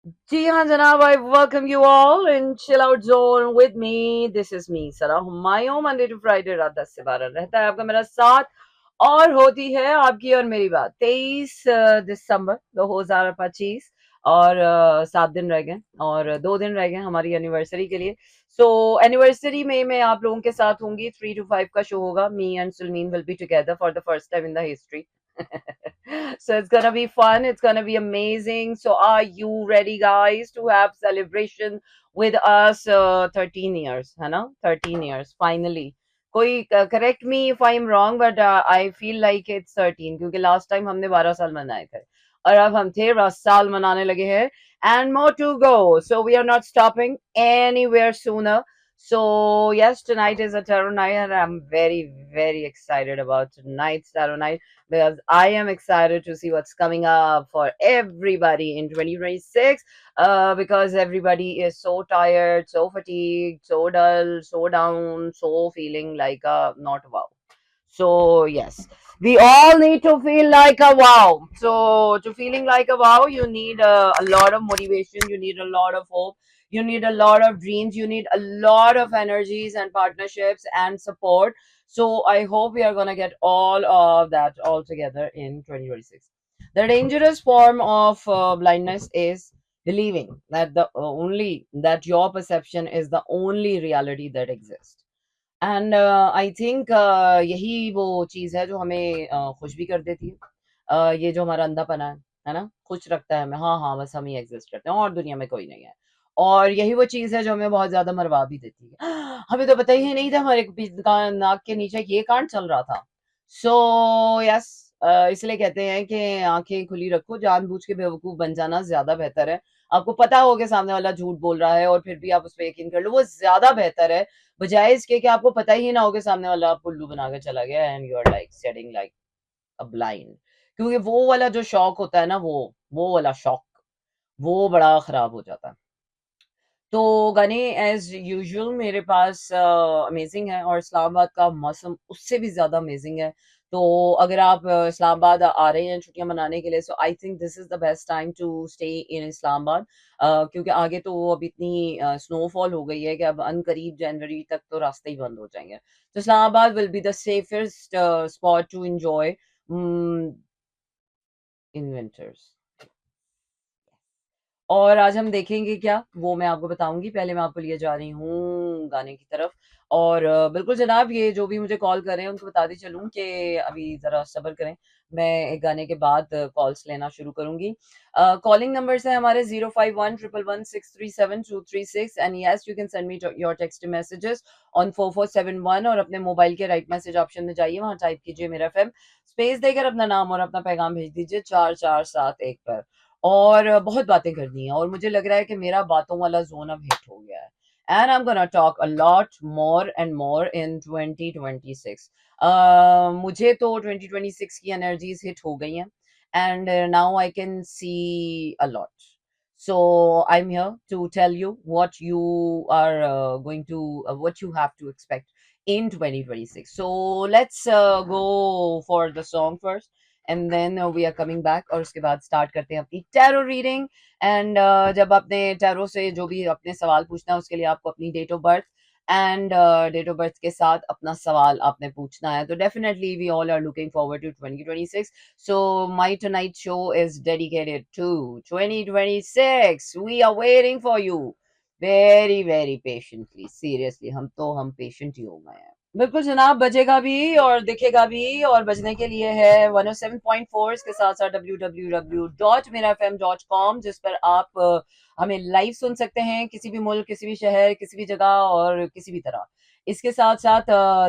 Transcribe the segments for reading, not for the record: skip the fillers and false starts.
जी हाँ जनाब, I welcome you all in chill out zone with me. This is me, सरा Humayun. Monday to Friday रात 10 से 12 रहता है आपका मेरा साथ, और होती है आपकी और मेरी बात। 23 दिसंबर 2025, और 7 दिन रह गए और 2 दिन रह गए हमारी एनिवर्सरी के लिए। सो एनिवर्सरी में मैं आप लोगों के साथ होंगी। 3 to 5 का शो होगा। Me and Sulmeen will be together for the first time in the history. So it's gonna be fun. It's gonna be amazing. So are you ready, guys, to have celebration with us? 13 years, है ना? 13 years, finally. कोई correct me if I'm wrong, but I feel like it's 13 क्योंकि last time हमने 12 साल मनाए थे और अब हम 13 साल मनाने लगे हैं, and more to go. So we are not stopping anywhere sooner. So yes, tonight is a tarot night, and I'm very, very excited about tonight's tarot night because I am excited to see what's coming up for everybody in 2026. Because everybody is so tired, so fatigued, so dull, so down, so feeling like a not wow. So yes, we all need to feel like a wow. So to feeling like a wow, you need a lot of motivation, you need a lot of hope, you need a lot of dreams, you need a lot of energies and partnerships and support. So I hope we are gonna get all of that all together in 2026. The dangerous form of blindness is believing that the only that your perception is the only reality that exists. And I think यही वो चीज़ है जो हमें खुश भी कर देती है। ये जो हमारा अंधापना है ना? खुश रखता है हमें, हाँ, हाँ, बस हम ही एग्ज़िस्ट करते हैं और दुनिया में कोई नहीं है। और यही वो चीज़ है जो हमें बहुत ज़्यादा मरवा भी देती है। हमें तो पता ही नहीं था हमारे नाक के नीचे ये कांड चल रहा था। सो यस, इसलिए कहते हैं कि आँखें खुली रखो, जानबूझ के बेवकूफ़ बन जाना ज़्यादा बेहतर है। आपको पता हो कि सामने वाला झूठ बोल रहा है और फिर भी आप उस पे यकीन कर लो, वो ज़्यादा बेहतर है, बजाय इसके कि आपको पता ही ना हो कि सामने वाला आपको उल्लू बना के चला गया and you are like setting like a blind. क्योंकि वो वाला जो शौक होता है ना, वो वाला शौक, वो बड़ा खराब हो जाता है। तो गाने एज़ यूजुअल मेरे पास अमेज़िंग है, और इस्लामाबाद का मौसम उससे भी ज़्यादा अमेज़िंग है। तो अगर आप इस्लामाबाद आ रहे हैं छुट्टियाँ मनाने के लिए, so I think this is the best time to stay in Islamabad. क्योंकि आगे तो अब इतनी स्नोफॉल हो गई है कि अब अनकरीब जनवरी तक तो रास्ते ही बंद हो जाएँगे। तो Islamabad will be the safest spot to enjoy um, in winters. और आज हम देखेंगे क्या, वो मैं आपको बताऊँगी। पहले मैं आपको लिए जा रही हूँ गाने की तरफ। और बिल्कुल जनाब, ये जो भी मुझे कॉल कर रहे हैं, उनको बताती चलूँ कि अभी ज़रा सब्र करें। मैं एक गाने के बाद कॉल्स लेना शुरू करूँगी। कॉलिंग नंबर्स हैं हमारे 051 111 637 236, and yes, you can send me your text messages on 4471, और अपने मोबाइल के राइट मैसेज ऑप्शन में जाइए, वहाँ टाइप कीजिए मेरा एफएम, स्पेस देकर अपना नाम और अपना पैगाम भेज दीजिए 4471 पर। और बहुत बातें करनी है, और मुझे लग रहा है कि मेरा बातों वाला ज़ोन अब हिट हो गया है। And I am gonna talk a lot more and more in 2026। मुझे तो 2026 की एनर्जीज़ हिट हो गई हैं, and now I can see a lot. So I'm here to tell you what you are going to what you have to expect in 2026. So let's go for the song first, and then we are coming back, और उसके बाद start करते हैं अपनी tarot reading. And जब आपने tarot से जो भी अपने सवाल पूछना है, उसके लिए आपको अपनी date of birth and date of birth के साथ अपना सवाल आपने पूछना है। तो definitely we all are looking forward to 2026। So my tonight show is dedicated to 2026। We are waiting for you very very patiently. Seriously, हम पेशेंट ही हो गए हैं। बिल्कुल जनाब, बजेगा भी और दिखेगा भी, और बजने के लिए है 107.4, इसके साथ साथ www.mirafm.com, जिस पर आप हमें लाइव सुन सकते हैं, किसी भी मुल्क, किसी भी शहर, किसी भी जगह और किसी भी तरह। इसके साथ साथ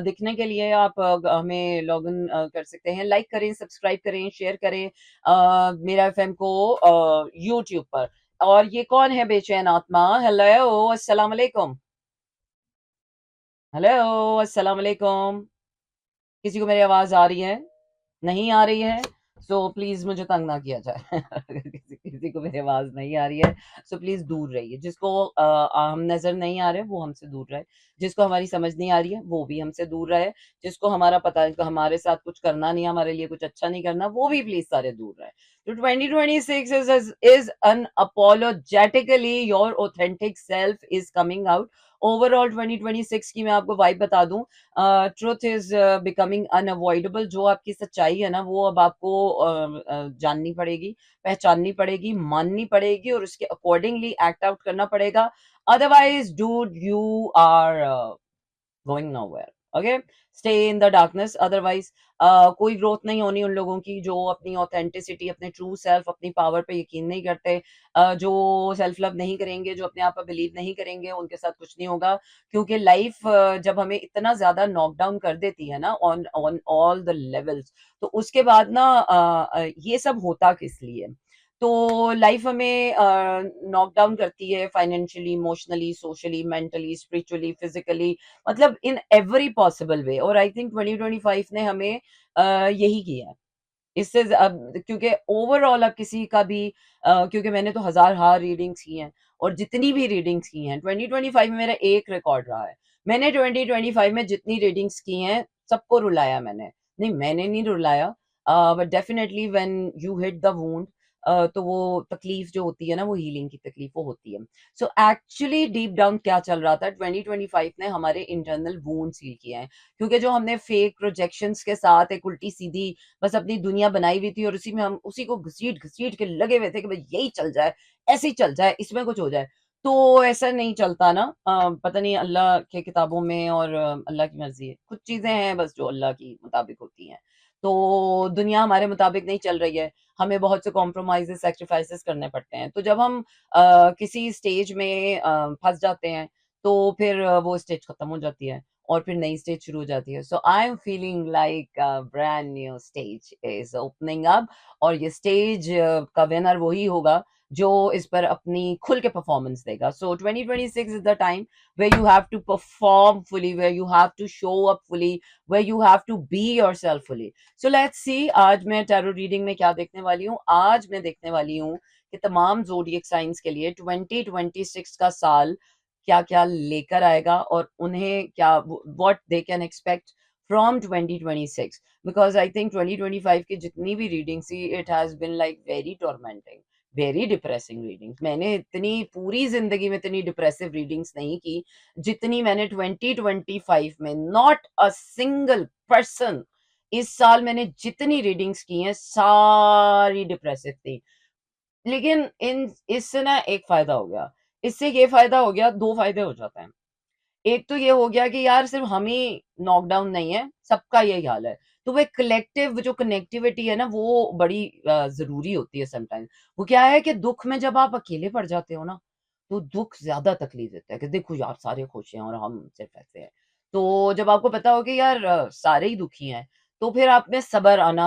दिखने के लिए आप हमें लॉग इन कर सकते हैं। लाइक करें, सब्सक्राइब करें, शेयर करें मेरा एफएम को यूट्यूब पर। और ये कौन है बेचैन आत्मा? हेलो, अस्सलाम वालेकुम। हेलो, अस्सलाम वालेकुम। किसी को मेरी आवाज़ आ रही है? नहीं आ रही है? सो प्लीज़ मुझे तंग ना किया जाए। अगर किसी किसी को मेरी आवाज़ नहीं आ रही है, सो प्लीज़ दूर रहिए। जिसको हम नज़र नहीं आ रहे, वो हमसे दूर रहे। जिसको हमारी समझ नहीं आ रही है वो भी हमसे दूर रहे, जिसको हमारा पता है कि हमारे साथ कुछ करना नहीं है, हमारे लिए कुछ अच्छा नहीं करना, वो भी प्लीज सारे दूर रहे। तो 2026 is unapologetically your authentic self is coming out. Overall 2026 की मैं आपको वाइब बता दूं, ट्रुथ इज बिकमिंग अनअवॉइडेबल। जो आपकी सच्चाई है ना वो अब आपको जाननी पड़ेगी, पहचाननी पड़ेगी, माननी पड़ेगी और उसके अकॉर्डिंगली एक्ट आउट करना पड़ेगा। Otherwise dude you are going nowhere. Okay, stay in the darkness. Otherwise कोई ग्रोथ नहीं होनी उन लोगों की जो अपनी ऑथेंटिसिटी, अपने ट्रू सेल्फ, अपनी पावर पे यकीन नहीं करते, जो सेल्फ लव नहीं करेंगे, जो अपने आप पर बिलीव नहीं करेंगे, उनके साथ कुछ नहीं होगा। क्योंकि लाइफ जब हमें इतना ज्यादा नॉकडाउन कर देती है ना on on all the levels, तो उसके बाद ना ये सब होता किस लिए? तो लाइफ हमें नॉकडाउन करती है financially, emotionally, socially, mentally, spiritually, physically, मतलब इन एवरी पॉसिबल वे। और आई थिंक 2025 ने हमें यही किया है। इससे अब क्योंकि ओवरऑल अब किसी का भी क्योंकि मैंने तो हजार रीडिंग्स की हैं, और जितनी भी रीडिंग्स की हैं 2025 में मेरा एक रिकॉर्ड रहा है। मैंने 2025 में जितनी रीडिंग्स की हैं सबको रुलाया मैंने। नहीं, मैंने नहीं रुलाया, but definitely when you hit the wound, तो वो तकलीफ जो होती है ना, वो हीलिंग की तकलीफ वो होती है। सो एक्चुअली डीप डाउन क्या चल रहा था, 2025 ने हमारे इंटरनल वुंड हील किए हैं। क्योंकि जो हमने फेक प्रोजेक्शंस के साथ एक उल्टी सीधी बस अपनी दुनिया बनाई हुई थी, और उसी में हम उसी को घसीट घसीट के लगे हुए थे कि भाई यही चल जाए, ऐसे ही चल जाए, इसमें कुछ हो जाए। तो ऐसा नहीं चलता ना, पता नहीं अल्लाह के किताबों में, और अल्लाह की मर्जी है, कुछ चीजें हैं बस जो अल्लाह की मुताबिक होती हैं। तो दुनिया हमारे मुताबिक नहीं चल रही है, हमें बहुत से कॉम्प्रोमाइजेस, सेक्रीफाइसेस करने पड़ते हैं। तो जब हम किसी स्टेज में फंस जाते हैं, तो फिर वो स्टेज खत्म हो जाती है और फिर नई स्टेज शुरू हो जाती है। So I am feeling like brand new stage is opening up, और ये स्टेज का विनर वही होगा जो इस पर अपनी खुल के परफॉर्मेंस देगा। सो 2026 is the time where you have to perform fully, where you have to show up fully, where you have to be yourself fully. So let's see आज मैं टैरो रीडिंग में क्या देखने वाली हूँ। आज मैं देखने वाली हूँ कि तमाम ज़ोडिएक साइंस के लिए 2026 का साल क्या क्या लेकर आएगा, और उन्हें क्या, what they can expect from 2026। Because I think 2025 की जितनी भी रीडिंग थी, it has been like very tormenting, very depressing readings. मैंने इतनी पूरी जिंदगी में इतनी डिप्रेसिव रीडिंग्स नहीं की जितनी मैंने 2025 में। नॉट अ सिंगल पर्सन, इस साल मैंने जितनी रीडिंग्स की हैं सारी डिप्रेसिव थी। लेकिन इन इससे ना एक फायदा हो गया, इससे ये फायदा हो गया, दो फायदे हो जाते हैं। एक तो ये हो गया कि यार सिर्फ हम ही नॉकडाउन नहीं है, सबका यही हाल है। तो वो कलेक्टिव जो कनेक्टिविटी है ना, वो बड़ी जरूरी होती है समटाइम। वो क्या है कि दुख में जब आप अकेले पड़ जाते हो ना, तो दुख ज्यादा तकलीफ देता है कि देखो यार सारे खुश हैं और हम सिर्फ ऐसे हैं। तो जब आपको पता हो कि यार सारे ही दुखी हैं, तो फिर आप में सब्र आना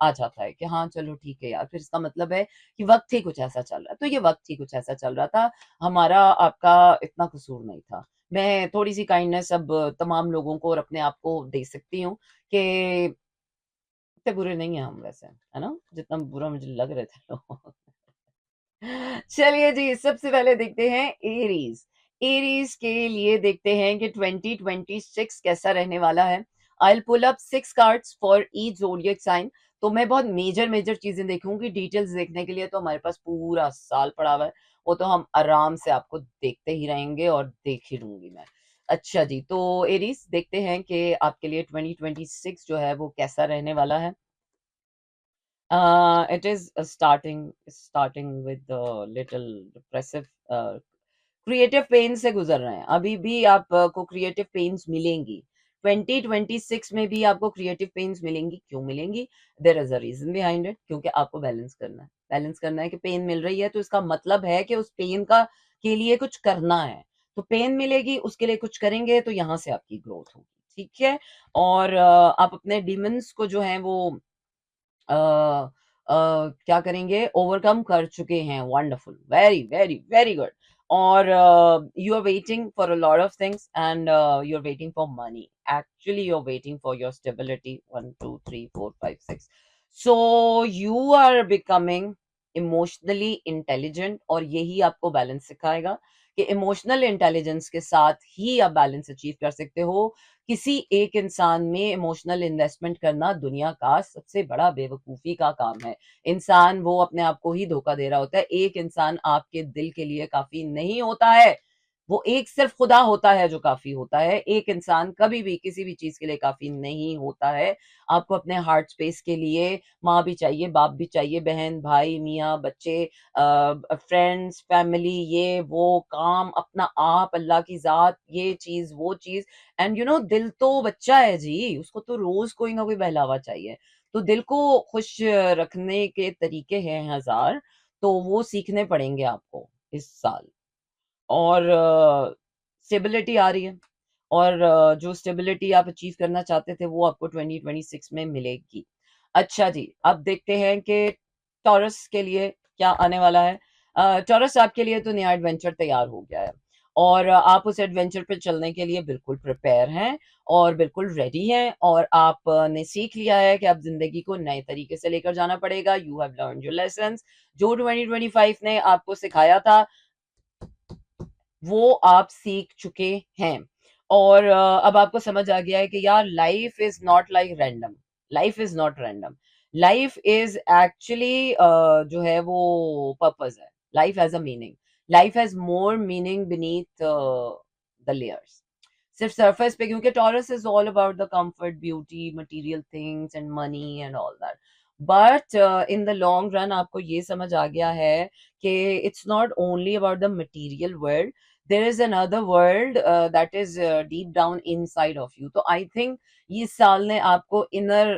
आ जाता है कि हाँ चलो ठीक है यार, फिर इसका मतलब है कि वक्त ही कुछ ऐसा चल रहा है। तो ये वक्त ही कुछ ऐसा चल रहा था, हमारा आपका इतना कसूर नहीं था। मैं थोड़ी-सी काइंडनेस अब तमाम लोगों को और अपने आप को दे सकती हूँ कि इतने बुरे नहीं हैं हम वैसे, है ना? जितना बुरा मुझे लग रहे थे लोग। चलिए जी, सबसे पहले देखते हैं एरीज। एरीज के लिए देखते हैं कि 2026 कैसा रहने वाला है। I will pull up 6 cards for each zodiac sign. तो मैं बहुत मेजर मेजर चीजें देखूंगी, डिटेल्स देखने के लिए तो हमारे पास पूरा साल पड़ा हुआ है, वो तो हम आराम से आपको देखते ही रहेंगे और देख ही लूंगी मैं। अच्छा जी, तो एरीज देखते हैं कि आपके लिए 2026 जो है वो कैसा रहने वाला है। it is starting with the little depressive, creative pain से गुजर रहे हैं। अभी भी आपको क्रिएटिव पेन्स मिलेंगी, 2026 में भी आपको क्रिएटिव पेन्स मिलेंगी। क्यों मिलेंगी? There is a reason behind it, क्योंकि आपको बैलेंस करना है। बैलेंस करना है कि पेन मिल रही है तो इसका मतलब है कि उस पेन का के लिए कुछ करना है। तो पेन मिलेगी, उसके लिए कुछ करेंगे, तो यहाँ से आपकी ग्रोथ होगी। ठीक है, और आप अपने डिमंस को जो है वो अ, क्या करेंगे, ओवरकम कर चुके हैं। Wonderful, very very very good. और you are waiting for a lot of things, and you are waiting for money. Actually you are waiting for your stability. 1 2 3 4 5 6। So you are becoming emotionally intelligent, और यही आपको balance सिखाएगा कि emotional intelligence के साथ ही आप balance achieve कर सकते हो। किसी एक इंसान में इमोशनल इन्वेस्टमेंट करना दुनिया का सबसे बड़ा बेवकूफ़ी का काम है। इंसान वो अपने आप को ही धोखा दे रहा होता है। एक इंसान आपके दिल के लिए काफ़ी नहीं होता है। वो एक सिर्फ़ खुदा होता है जो काफ़ी होता है। एक इंसान कभी भी किसी भी चीज़ के लिए काफ़ी नहीं होता है। आपको अपने हार्ट स्पेस के लिए माँ भी चाहिए, बाप भी चाहिए, बहन, भाई, मियाँ, बच्चे, फ्रेंड्स, फैमिली, ये वो काम, अपना आप, अल्लाह की ज़ात, ये चीज़, वो चीज़, एंड दिल तो बच्चा है जी, उसको तो रोज़ कोई ना कोई बहलावा चाहिए। तो दिल को खुश रखने के तरीके हैं हज़ार, तो वो सीखने पड़ेंगे आपको इस साल। और स्टेबिलिटी आ रही है, और जो स्टेबिलिटी आप अचीव करना चाहते थे वो आपको 2026 में मिलेगी। अच्छा जी, अब देखते हैं कि टॉरस के लिए क्या आने वाला है। टॉरस आपके लिए तो नया एडवेंचर तैयार हो गया है, और आप उस एडवेंचर पे चलने के लिए बिल्कुल प्रिपेयर हैं और बिल्कुल रेडी हैं, और आपने सीख लिया है कि अब ज़िंदगी को नए तरीके से लेकर जाना पड़ेगा। You have learned your lessons. जो 2025 ने आपको सिखाया था वो आप सीख चुके हैं, और अब आपको समझ आ गया है कि यार life is not like random. Life is not random. Life is actually जो है वो पर्पस है। Life has a meaning. Life has more meaning beneath the layers. सिर्फ सरफेस पे, क्योंकि taurus is all about the comfort, beauty, material things and money and all that. But in the long run आपको ये समझ आ गया है कि it's not only about the material world, there is another world that is deep down inside of you. तो I think ये साल ने आपको इनर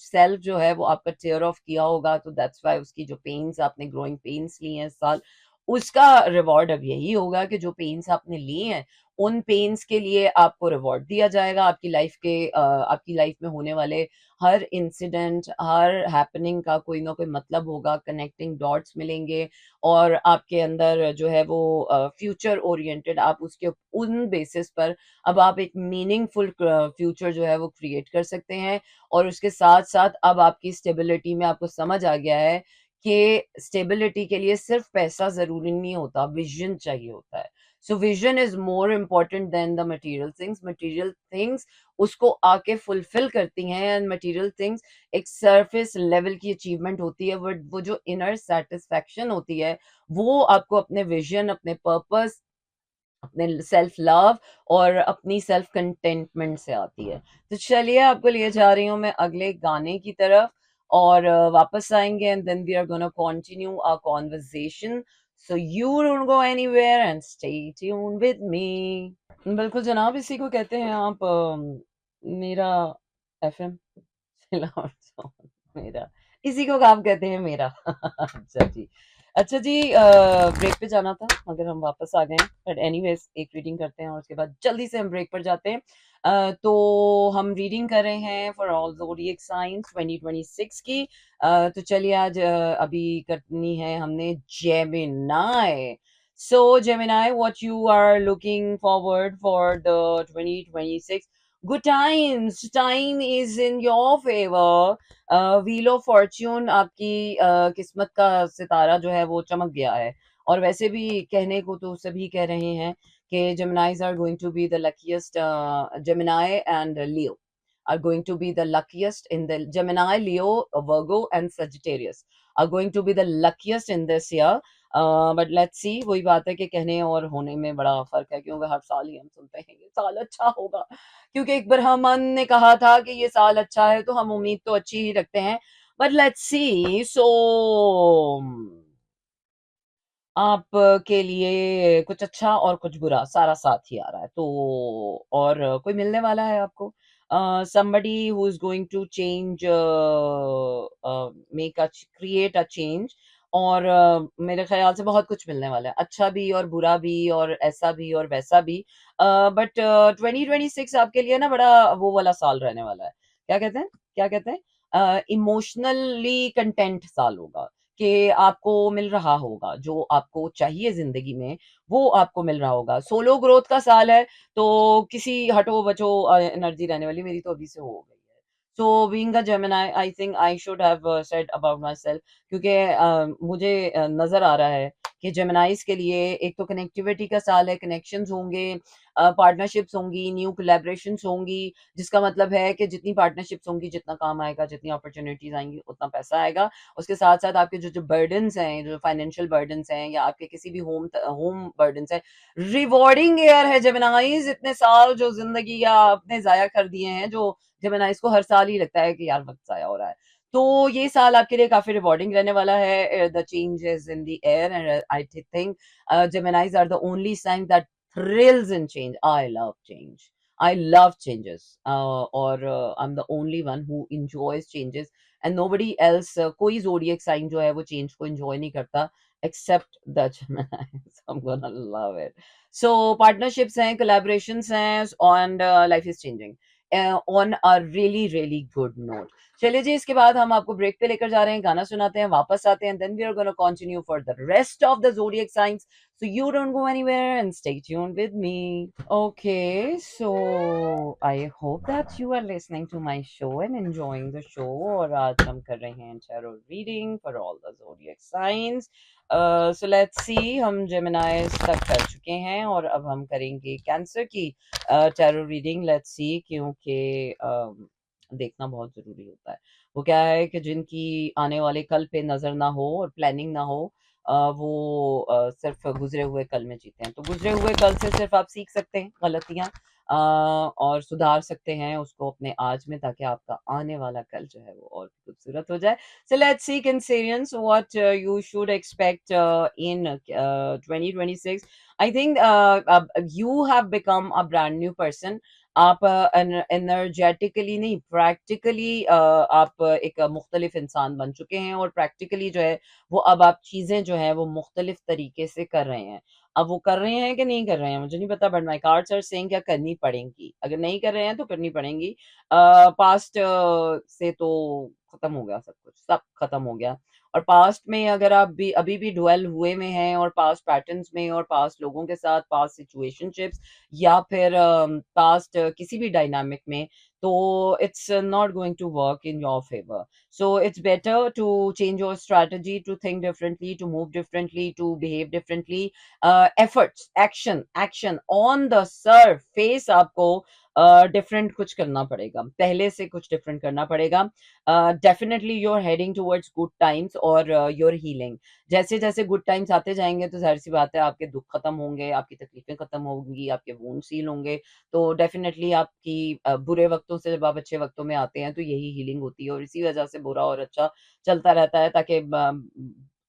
सेल्फ जो है वो आपका टेयर ऑफ किया होगा, तो दैट्स वाई उसकी जो पेन्स आपने ग्रोइंग पेन्स ली हैं इस साल, उसका रिवॉर्ड अब यही होगा कि जो पेन्स आपने लिए हैं उन पेन्स के लिए आपको रिवॉर्ड दिया जाएगा। आपकी लाइफ में होने वाले हर इंसिडेंट, हर हैपनिंग का कोई ना कोई मतलब होगा, कनेक्टिंग डॉट्स मिलेंगे, और आपके अंदर जो है वो फ्यूचर ओरिएंटेड, आप उसके उन बेसिस पर अब आप एक मीनिंगफुल फ्यूचर जो है वो क्रिएट कर सकते हैं। और उसके साथ साथ अब आपकी स्टेबिलिटी में आपको समझ आ गया है कि स्टेबिलिटी के लिए सिर्फ पैसा जरूरी नहीं होता, विजन चाहिए होता है। So vision is more important then the material things. Material things उसको आके फुलफिल करती हैं, एंड मटेरियल थिंग्स एक सरफेस लेवल की अचीवमेंट होती है, बट वो जो इनर सेटिस्फैक्शन होती है वो आपको अपने विजन, अपने पर्पस, अपने सेल्फ लव और अपनी सेल्फ कंटेंटमेंट से आती है। तो चलिए आपको ले जा रही हूँ मैं अगले गाने की तरफ, और वापस आएंगे, and then we are gonna continue our conversation. So you don't go anywhere and stay tuned with me. बिल्कुल जनाब, इसी को कहते हैं आप मेरा एफएम मेरा, इसी को आप कहते हैं मेरा। अच्छा जी। अच्छा जी, ब्रेक पे जाना था मगर हम वापस आ गए हैं, बट एनीवेज एक रीडिंग करते हैं और उसके बाद जल्दी से हम ब्रेक पर जाते हैं। तो हम रीडिंग कर रहे हैं फॉर ऑल ज़ोडिएक साइंस 2026 की। तो चलिए आज अभी करनी है हमने Gemini. So Gemini, what you are looking forward for the 2026? Good times. Time is in your favor. Wheel of Fortune आपकी किस्मत का सितारा जो है वो चमक गया है, और वैसे भी कहने को तो सभी कह रहे हैं कि Geminis are going to be the luckiest. Gemini and Leo are going to be the luckiest in the Gemini, Leo, Virgo and Sagittarius are going to be the luckiest in this year. But let's see, वही बात है कि कहने और होने में बड़ा फर्क है, क्योंकि हर साल ही हम सुनते हैं ये साल अच्छा होगा, क्योंकि एक बार हमन ने कहा था कि ये साल अच्छा है, तो हम उम्मीद तो अच्छी ही रखते हैं। But let's see. सो आप के लिए कुछ अच्छा और कुछ बुरा सारा साथ ही आ रहा है, तो और कोई मिलने वाला है आपको, somebody who is going to change, make a create a change, और मेरे ख्याल से बहुत कुछ मिलने वाला है, अच्छा भी और बुरा भी और ऐसा भी और वैसा भी। बट 2026 आपके लिए ना बड़ा वो वाला साल रहने वाला है। क्या कहते हैं, क्या कहते हैं, इमोशनली कंटेंट साल होगा, कि आपको मिल रहा होगा जो आपको चाहिए ज़िंदगी में, वो आपको मिल रहा होगा। सोलो ग्रोथ का साल है, तो किसी हटो-बचो एनर्जी रहने वाली, मेरी तो अभी से हो गई है। So being a Gemini, I think I should have said about my self, क्योंकि मुझे नज़र आ रहा है कि जेमिनाइज के लिए एक तो कनेक्टिविटी का साल है, कनेक्शंस होंगे, पार्टनरशिप्स होंगी, न्यू कोलैबोरेशंस होंगी, जिसका मतलब है कि जितनी पार्टनरशिप्स होंगी, जितना काम आएगा, जितनी अपॉर्चुनिटीज आएंगी, उतना पैसा आएगा। उसके साथ साथ आपके जो जो बर्डन्स हैं, जो फाइनेंशियल बर्डन्स हैं, या आपके किसी भी होम होम बर्डन्स हैं, रिवॉर्डिंग ईयर है जेमिनाइज। इतने साल जो जिंदगी या आपने जाया कर दिए हैं, जो जेमिनाइज को हर साल ही लगता है कि यार वक्त जाया हो रहा है, तो ये साल आपके लिए काफी रिवॉर्डिंग रहने वाला है। The changes in the air and I think Geminis are the only sign that thrills in change. I love change. I love changes. Or I'm the only one who enjoys changes. And nobody else, कोई zodiac sign जो है वो change को enjoy नहीं करता except the Geminis. I'm gonna love it. So partnerships हैं, collaborations हैं, and life is changing on a really really good note. चलिए जी, इसके बाद हम आपको ब्रेक पे लेकर जा रहे हैं, गाना सुनाते हैं, वापस आते हैं, then we are gonna continue for the rest of the zodiac signs, so you don't go anywhere and stay tuned with me. Okay, so I hope that you are listening to my show and enjoying the show. और आज हम कर रहे हैं tarot reading for all the zodiac signs. So let's see, हम Geminis तक कर चुके हैं और अब हम करेंगे कैंसर की tarot reading. Let's see, क्योंकि देखना बहुत जरूरी होता है। वो क्या है कि जिनकी आने वाले कल पे नजर ना हो और प्लानिंग ना हो, वो सिर्फ गुजरे हुए कल में जीते हैं। तो गुजरे हुए कल से सिर्फ आप सीख सकते हैं गलतियां, और सुधार सकते हैं उसको अपने आज में, ताकि आपका आने वाला कल जो है वो और भी खूबसूरत हो जाए। So let's see, Cancerians, what you should expect in 2026. I think you have become a brand new person. आप एनर्जेटिकली नहीं, प्रैक्टिकली आप एक मुख्तलिफ इंसान बन चुके हैं, और प्रैक्टिकली जो है वो अब आप चीज़ें जो हैं वो मुख्तलिफ तरीके से कर रहे हैं। अब वो कर रहे हैं कि नहीं कर रहे हैं मुझे नहीं पता, but my cards are saying क्या करनी पड़ेंगी। अगर नहीं कर रहे हैं तो करनी पड़ेंगी। पास्ट से तो खत्म हो गया सब कुछ, सब खत्म हो गया। और पास्ट में अगर आप भी अभी भी ड्वेल हुए में हैं, और पास्ट पैटर्न्स में, और पास्ट लोगों के साथ, पास्ट सिचुएशनशिप्स, या फिर पास्ट किसी भी डायनामिक में, तो it's not going to work in your favour. So it's better to change your strategy, to think differently, to move differently, to behave differently. Efforts, action on the surface आपको different कुछ करना पड़ेगा, पहले से कुछ different करना पड़ेगा। Definitely you are heading towards good times और योर हीलिंग। जैसे जैसे गुड टाइम्स आते जाएंगे तो जाहिर सी बात है आपके दुख खत्म होंगे, आपकी तकलीफें खत्म होंगी, आपके वुंड्स हील होंगे। तो डेफिनेटली आपकी बुरे वक्तों से जब आप अच्छे वक्तों में आते हैं तो यही हीलिंग होती है, और इसी वजह से बुरा और अच्छा चलता रहता है, ताकि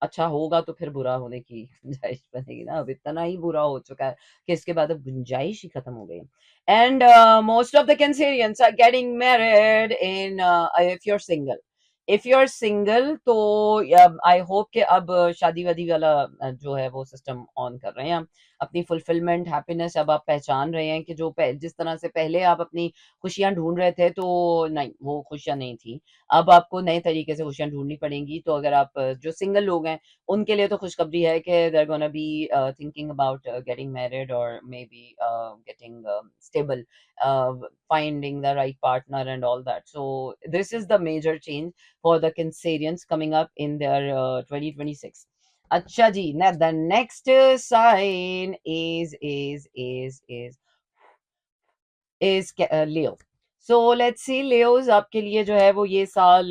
अच्छा होगा तो फिर बुरा होने की गुंजाइश बनेगी ना। अब इतना ही बुरा हो चुका है कि इसके बाद अब गुंजाइश ही खत्म हो गई। And most of the cancerians are getting married in, if you are single तो आई होप कि अब शादी वादी वाला जो है वो सिस्टम ऑन कर रहे हैं हम। अपनी फुलफिलमेंट, हैप्पीनेस अब आप पहचान रहे हैं कि जो जिस तरह से पहले आप अपनी खुशियां ढूंढ रहे थे, तो नहीं, वो खुशियां नहीं थी। अब आपको नए तरीके से खुशियां ढूंढनी पड़ेंगी। तो अगर आप जो सिंगल लोग हैं उनके लिए तो खुशखबरी है कि they're gonna be thinking about getting married, or maybe getting stable, uh, finding the right partner and all that. So this is the major change for the Cancerians coming up in their 2026. अच्छा जी, now the next sign is Leo. So let's see, Leos आपके लिए जो है वो ये साल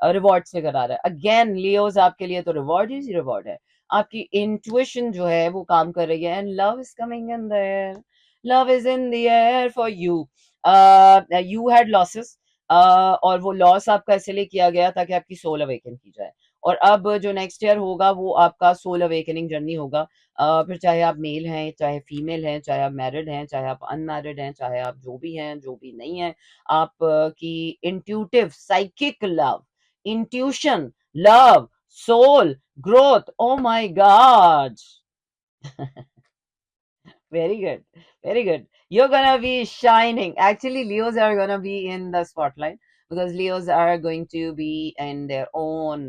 rewards लेकर आ रहा है। अगेन Leos आपके लिए तो रिवॉर्ड ही रिवॉर्ड है। आपकी इंट्यूशन जो है वो काम कर रही है, and love is coming in the air, love is in the air for you. You had losses, और वो लॉस आपका इसलिए किया गया ताकि आपकी सोल अवेकन की जाए। और अब जो नेक्स्ट ईयर होगा वो आपका सोल अवेकनिंग जर्नी होगा। फिर चाहे आप मेल हैं, चाहे फीमेल हैं, चाहे आप मैरिड हैं, चाहे आप अनमैरिड हैं, चाहे आप जो भी हैं, जो भी नहीं है, आप की intuitive psychic love, intuition, love, soul growth, oh my God, very good. Very good. You're gonna be shining. Actually, Leos are gonna be in the spotlight because Leos are going to be in their own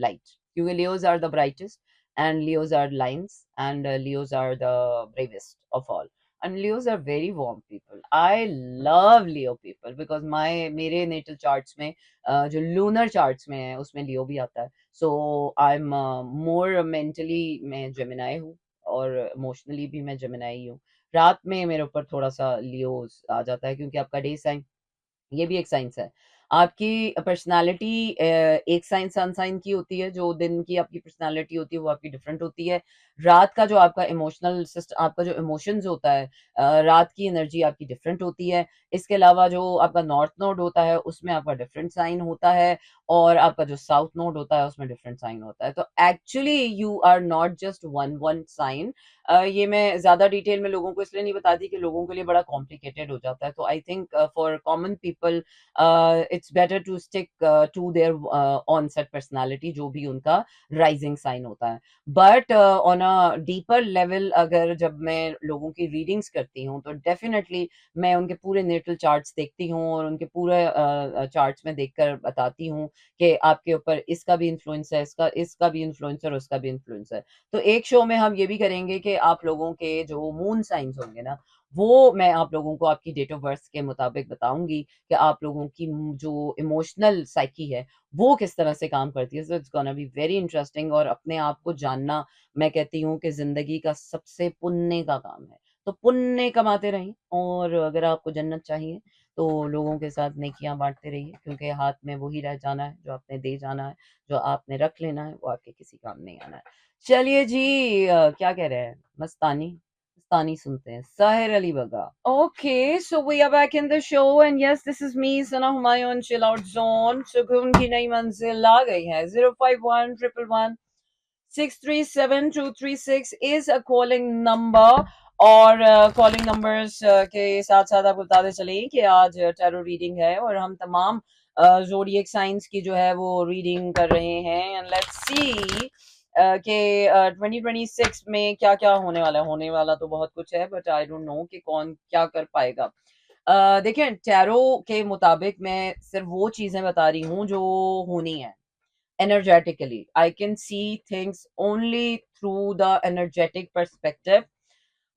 light. Because Leos are the brightest, and Leos are lions, and Leos are the bravest of all. And Leos are very warm people. I love Leo people because my मेरे natal charts में जो lunar charts में है उसमें Leo भी आता है. So I am more mentally मैं जेमिनाई हूँ और इमोशनली भी मैं जेमिनाई हूँ। रात में मेरे ऊपर थोड़ा सा लियो आ जाता है क्योंकि आपका डे साइन ये भी एक साइंस है। आपकी पर्सनैलिटी एक साइन सन साइन की होती है, जो दिन की आपकी पर्सनैलिटी होती है वो आपकी डिफरेंट होती है। रात का जो आपका इमोशनल आपका जो इमोशंस होता है, रात की एनर्जी आपकी डिफरेंट होती है। इसके अलावा जो आपका नॉर्थ नोड होता है उसमें आपका डिफरेंट साइन होता है और आपका जो साउथ नोड होता है उसमें डिफरेंट साइन होता है। तो actually you are not just one sign. ये मैं ज़्यादा डिटेल में लोगों को इसलिए नहीं बताती कि लोगों के लिए बड़ा कॉम्प्लिकेटेड हो जाता है। तो I think for common people it's better to stick to their onset personality, जो भी उनका राइजिंग साइन होता है। But on a deeper level अगर जब मैं लोगों की रीडिंग्स करती हूँ तो डेफिनेटली मैं उनके पूरे नेटल चार्ट्स देखती हूँ और उनके पूरे चार्ट्स में देखकर बताती हूँ कि आपके ऊपर इसका भी इन्फ्लुएंस है, इसका इसका भी इन्फ्लुएंस है और उसका भी इन्फ्लुएंस है। तो एक शो में हम ये भी करेंगे कि आप लोगों के जो मून साइंस होंगे ना, वो मैं आप लोगों को आपकी डेट ऑफ बर्थ के मुताबिक बताऊंगी कि आप लोगों की जो इमोशनल साइकी है वो किस तरह से काम करती है। So it's gonna be very interesting और अपने आप को जानना, मैं कहती हूँ कि जिंदगी का सबसे पुण्य का काम है। तो पुण्य कमाते रहिए और अगर आपको जन्नत चाहिए तो लोगों के साथ नेकियां बांटते रहिए, क्योंकि हाथ में वही रह जाना है जो आपने दे जाना है, जो आपने रख लेना है वो आपके किसी काम नहीं आना है। चलिए जी, क्या कह रहे हैं, मस्तानी मस्तानी सुनते हैं, साहिर अली बगा। Okay, so we are back in the show and yes, this is me, Sana Humayun, chill out zone. सुकून की नई मंजिल आ गई है। 05111637236 is a calling number और कॉलिंग नंबर्स के साथ साथ आपको बताते चले कि आज टैरो रीडिंग है और हम तमाम ज़ोडिएक साइंस की जो है वो रीडिंग कर रहे हैं। एंड लेट्स सी कि 2026 में क्या क्या होने वाला है। होने वाला तो बहुत कुछ है बट आई डोंट नो कि कौन क्या कर पाएगा। देखिए, टैरो के मुताबिक मैं सिर्फ वो चीजें बता रही हूँ जो होनी है। Energetically I can see things only through the energetic perspective,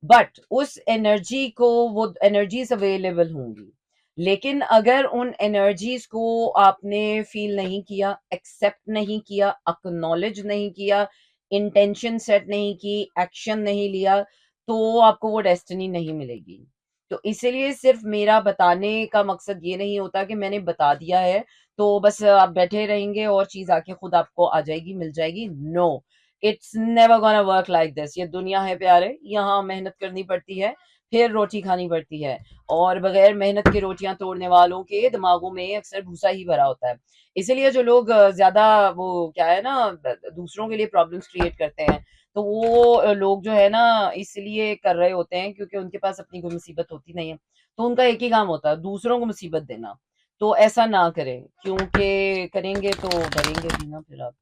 but उस एनर्जी को वो एनर्जीज अवेलेबल होंगी, लेकिन अगर उन एनर्जीज को आपने फील नहीं किया, एक्सेप्ट नहीं किया, अक्नॉलेज नहीं किया, इंटेंशन सेट नहीं की, एक्शन नहीं लिया, तो आपको वो डेस्टिनी नहीं मिलेगी। तो इसीलिए सिर्फ मेरा बताने का मकसद ये नहीं होता कि मैंने बता दिया है तो बस आप बैठे रहेंगे और चीज आके खुद आपको आ जाएगी, मिल जाएगी। No, it's never gonna work like this. ये दुनिया है प्यारे, यहाँ मेहनत करनी पड़ती है, फिर रोटी खानी पड़ती है और बगैर मेहनत की रोटियां तोड़ने वालों के दिमागों में अक्सर भूसा ही भरा होता है। इसीलिए जो लोग ज्यादा वो क्या है ना, दूसरों के लिए प्रॉब्लम्स क्रिएट करते हैं, तो वो लोग जो है ना इसलिए कर रहे होते हैं क्योंकि उनके पास अपनी कोई मुसीबत होती नहीं है, तो उनका एक ही काम होता है दूसरों को मुसीबत देना। तो ऐसा ना करें, क्योंकि करेंगे तो भरेंगे भी ना फिर आप।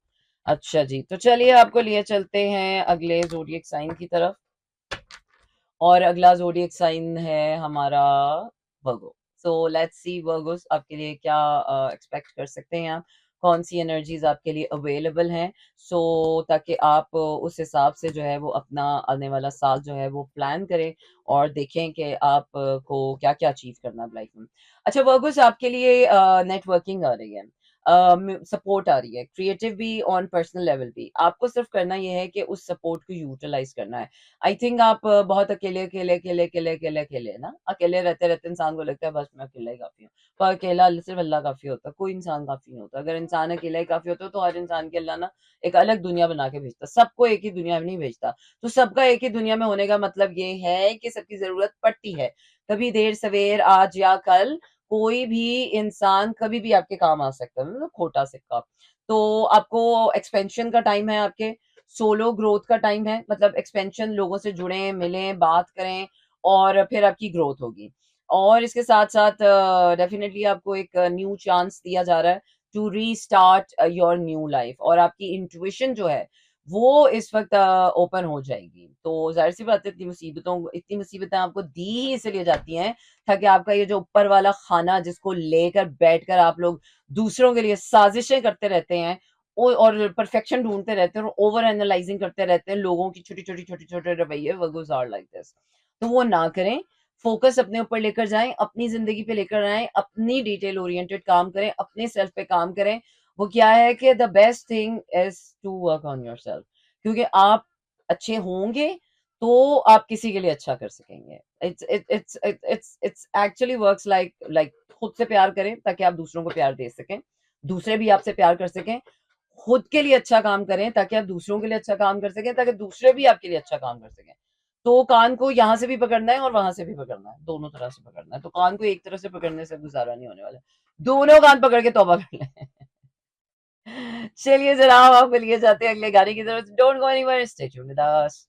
अच्छा जी, तो चलिए आपको लिए चलते हैं अगले ज़ोडिएक साइन की तरफ और अगला ज़ोडिएक साइन है हमारा वर्गो। सो लेट्स सी वर्गोस आपके लिए क्या एक्सपेक्ट कर सकते हैं आप, कौन सी एनर्जीज आपके लिए अवेलेबल हैं। सो ताकि आप उस हिसाब से जो है वो अपना आने वाला साल जो है वो प्लान करें और देखें कि आप को क्या क्या अचीव करना है लाइफ में। अच्छा वर्गोस, आपके लिए नेटवर्किंग आ रही है, सपोर्ट आ रही है, क्रिएटिव भी ऑन पर्सनल लेवल भी। आपको सिर्फ करना ये है कि उस सपोर्ट को यूटिलाइज करना है। आई थिंक आप बहुत अकेले अकेले अकेले अकेले अकेले अकेले ना, अकेले रहते रहते इंसान को लगता है बस मैं अकेला ही काफी हूँ, पर अकेला सिर्फ अल्लाह काफी होता है, कोई इंसान काफी नहीं होता। अगर इंसान अकेला ही काफी होता तो हर इंसान के अल्लाह ना एक अलग दुनिया बना के भेजता, सबको एक ही दुनिया में नहीं भेजता। तो सबका एक ही दुनिया में होने का मतलब ये है कि सबकी जरूरत पड़ती है, कभी देर सवेर, आज या कल, कोई भी इंसान कभी भी आपके काम आ सकता है, मतलब खोटा सिक्का। तो आपको एक्सपेंशन का टाइम है, आपके सोलो ग्रोथ का टाइम है, मतलब एक्सपेंशन, लोगों से जुड़ें, मिलें, बात करें और फिर आपकी ग्रोथ होगी। और इसके साथ साथ डेफिनेटली आपको एक न्यू चांस दिया जा रहा है to restart your new life, और आपकी इंट्यूशन जो है वो इस वक्त ओपन हो जाएगी। तो जाहिर सी बात है, इतनी मुसीबतें आपको दी ही इसलिए जाती हैं ताकि आपका ये जो ऊपर वाला खाना जिसको लेकर बैठकर आप लोग दूसरों के लिए साजिशें करते रहते हैं और परफेक्शन ढूंढते रहते हैं और ओवर एनालाइजिंग करते रहते हैं लोगों की छोटी छोटी छोटे छोटे रवैये, वर्गोस आर लाइक दिस। तो वो ना करें, फोकस अपने ऊपर लेकर जाएं, अपनी जिंदगी पे लेकर आए, अपनी डिटेल ओरिएंटेड काम करें, अपने सेल्फ पे काम करें वो क्या है कि the best thing is to work on yourself, क्योंकि आप अच्छे होंगे तो आप किसी के लिए अच्छा कर सकेंगे। इट्स एक्चुअली वर्क्स लाइक खुद से प्यार करें ताकि आप दूसरों को प्यार दे सकें, दूसरे भी आपसे प्यार कर सकें। खुद के लिए अच्छा काम करें ताकि आप दूसरों के लिए अच्छा काम कर सकें, ताकि दूसरे भी आपके लिए अच्छा काम कर सकें। तो कान को यहाँ से भी पकड़ना है और वहां से भी पकड़ना है, दोनों तरह से पकड़ना है। तो कान को एक तरफ से पकड़ने से गुजारा नहीं होने वाला, दोनों कान पकड़ के तौबा कर लें। चलिए जनाब, आप मिलिए जाते हैं अगले गाने की तरफ। Don't go anywhere, stay tuned with us.